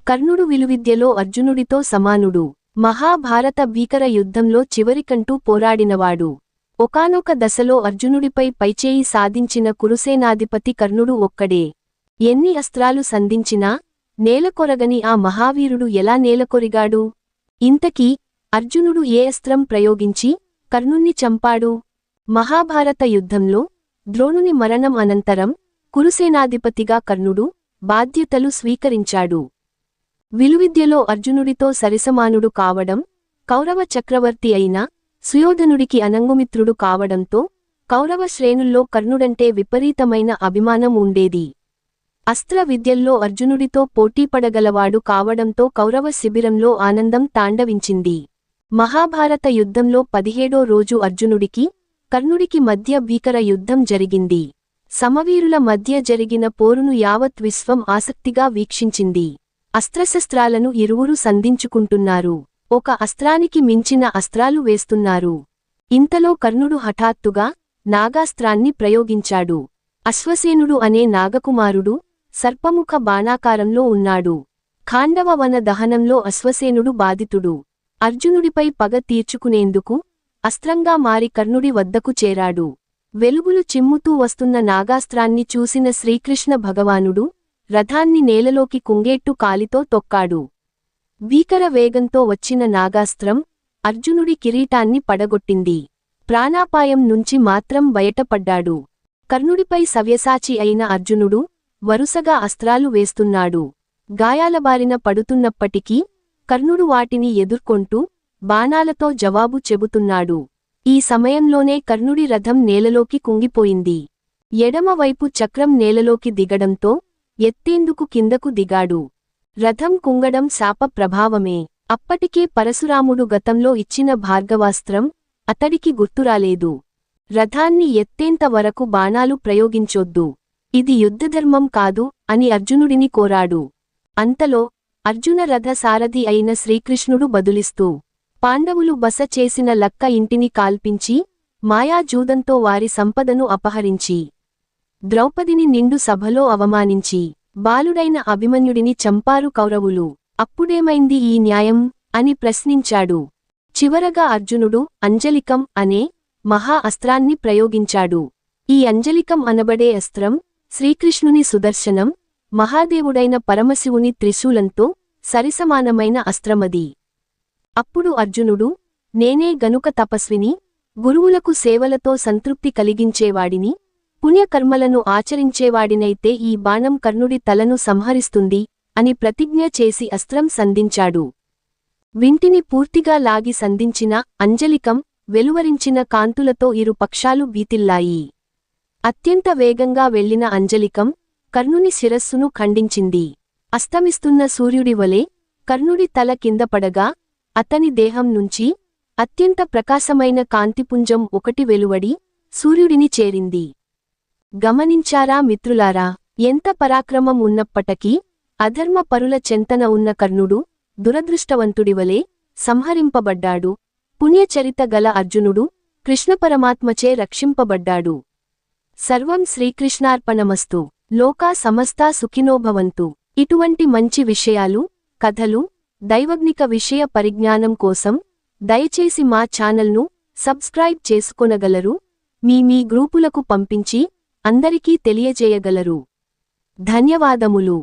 కర్ణుడు విలువిద్యలో అర్జునుడితో సమానుడు. మహాభారత భీకర యుద్ధంలో చివరికంటూ పోరాడినవాడు. ఒకానొక దశలో అర్జునుడిపై పైచేయి సాధించిన కురుసేనాధిపతి కర్ణుడు ఒక్కడే. ఎన్ని అస్త్రాలు సంధించినా నేలకొరగని ఆ మహావీరుడు ఎలా నేలకొరిగాడు? ఇంతకీ అర్జునుడు ఏ అస్త్రం ప్రయోగించి కర్ణుణ్ణి చంపాడు? మహాభారత యుద్ధంలో ద్రోణుని మరణం అనంతరం కురుసేనాధిపతిగా కర్ణుడు బాధ్యతలు స్వీకరించాడు. విలువిద్యలో అర్జునుడితో సరిసమానుడు కావడం, కౌరవ చక్రవర్తి అయిన సుయోధనుడికి అనంగుమిత్రుడు కావడంతో కౌరవ శ్రేణుల్లో కర్ణుడంటే విపరీతమైన అభిమానం ఉండేది. అస్త్ర విద్యల్లో అర్జునుడితో పోటీపడగలవాడు కావడంతో కౌరవ శిబిరంలో ఆనందం తాండవించింది. మహాభారత యుద్ధంలో 17వ రోజు అర్జునుడికి కర్ణుడికి మధ్య భీకర యుద్ధం జరిగింది. సమవీరుల మధ్య జరిగిన పోరును యావత్ విశ్వం ఆసక్తిగా వీక్షించింది. అస్త్రశస్త్రాలను ఇరువురు సంధించుకుంటున్నారు. ఒక అస్త్రానికి మించిన అస్త్రాలు వేస్తున్నారు. ఇంతలో కర్ణుడు హఠాత్తుగా నాగాస్త్రాన్ని ప్రయోగించాడు. అశ్వసేనుడు అనే నాగకుమారుడు సర్పముఖ బాణాకారంలో ఉన్నాడు. ఖాండవ వన దహనంలో అశ్వసేనుడు బాధితుడు. అర్జునుడిపై పగ తీర్చుకునేందుకు అస్త్రంగా మారి కర్ణుడి వద్దకు చేరాడు. వెలుగులు చిమ్ముతూ వస్తున్న నాగాస్త్రాన్ని చూసిన శ్రీకృష్ణ భగవానుడు రథాన్ని నేలలోకి కుంగేట్టు కాలితో తొక్కాడు. భీకర వేగంతో వచ్చిన నాగాస్త్రం అర్జునుడి కిరీటాన్ని పడగొట్టింది. ప్రాణాపాయం నుంచి మాత్రం బయటపడ్డాడు. కర్ణుడిపై సవ్యసాచి అయిన అర్జునుడు వరుసగా అస్త్రాలు వేస్తున్నాడు. గాయాలబారిన పడుతున్నప్పటికీ కర్ణుడు వాటిని ఎదుర్కొంటూ బాణాలతో జవాబు చెబుతున్నాడు. ఈ సమయంలోనే కర్ణుడి రథం నేలలోకి కుంగిపోయింది. ఎడమవైపు చక్రం నేలలోకి దిగడంతో ఎత్తేందుకు కిందకు దిగాడు. రథం కుంగడం శాప ప్రభావమే. అప్పటికే పరశురాముడు గతంలో ఇచ్చిన భార్గవాస్త్రం అతడికి గుర్తురాలేదు. రథాన్ని ఎత్తేంత వరకు బాణాలు ప్రయోగించొద్దు, ఇది యుద్ధధర్మం కాదు అని అర్జునుడిని కోరాడు. అంతలో అర్జున రథ సారథి అయిన శ్రీకృష్ణుడు బదులిస్తూ పాండవులు బస చేసిన లక్క ఇంటిని కాల్పించి మాయాజూదంతో వారి సంపదను అపహరించి ద్రౌపదిని నిండు సభలో అవమానించి బాలుడైన అభిమన్యుడిని చంపారు కౌరవులు. అప్పుడేమైంది ఈ న్యాయం అని ప్రశ్నించాడు. చివరగా అర్జునుడు అంజలికం అనే మహా అస్త్రాన్ని ప్రయోగించాడు. ఈ అంజలికం అనబడే అస్త్రం శ్రీకృష్ణుని సుదర్శనం, మహాదేవుడైన పరమశివుని త్రిశూలంతో సరిసమానమైన అస్త్రమది. అప్పుడు అర్జునుడు, నేనే గనుక తపస్విని, గురువులకు సేవలతో సంతృప్తి కలిగించేవాడిని, పుణ్యకర్మలను ఆచరించేవాడినైతే ఈ బాణం కర్ణుడి తలను సంహరిస్తుంది అని ప్రతిజ్ఞ చేసి అస్త్రం సంధించాడు. వింటిని పూర్తిగా లాగి సంధించిన అంజలికం వెలువరించిన కాంతులతో ఇరు పక్షాలు వీతిల్లాయి. అత్యంత వేగంగా వెళ్లిన అంజలికం కర్ణుని శిరస్సును ఖండించింది. అస్తమిస్తున్న సూర్యుడివలే కర్ణుడి తల కిందపడగా అతని దేహం నుంచి అత్యంత ప్రకాశమైన కాంతిపుంజం ఒకటి వెలువడి సూర్యుడిని చేరింది. గమనించారా మిత్రులారా? ఎంత పరాక్రమం ఉన్నప్పటికీ అధర్మ పరుల చెంతన ఉన్న కర్ణుడు దురదృష్టవంతుడివలే సంహరింపబడ్డాడు. పుణ్యచరిత గల అర్జునుడు కృష్ణపరమాత్మచే రక్షింపబడ్డాడు. సర్వం శ్రీకృష్ణార్పణమస్తు. లోకా సమస్తా సుఖినోభవంతు. ఇటువంటి మంచి విషయాలు, కథలు, దైవజ్ఞిక విషయ పరిజ్ఞానం కోసం దయచేసి మా ఛానల్ను సబ్స్క్రైబ్ చేసుకొనగలరు. మీ గ్రూపులకు పంపించి అందరికీ తెలియజేయగలరు. ధన్యవాదములు.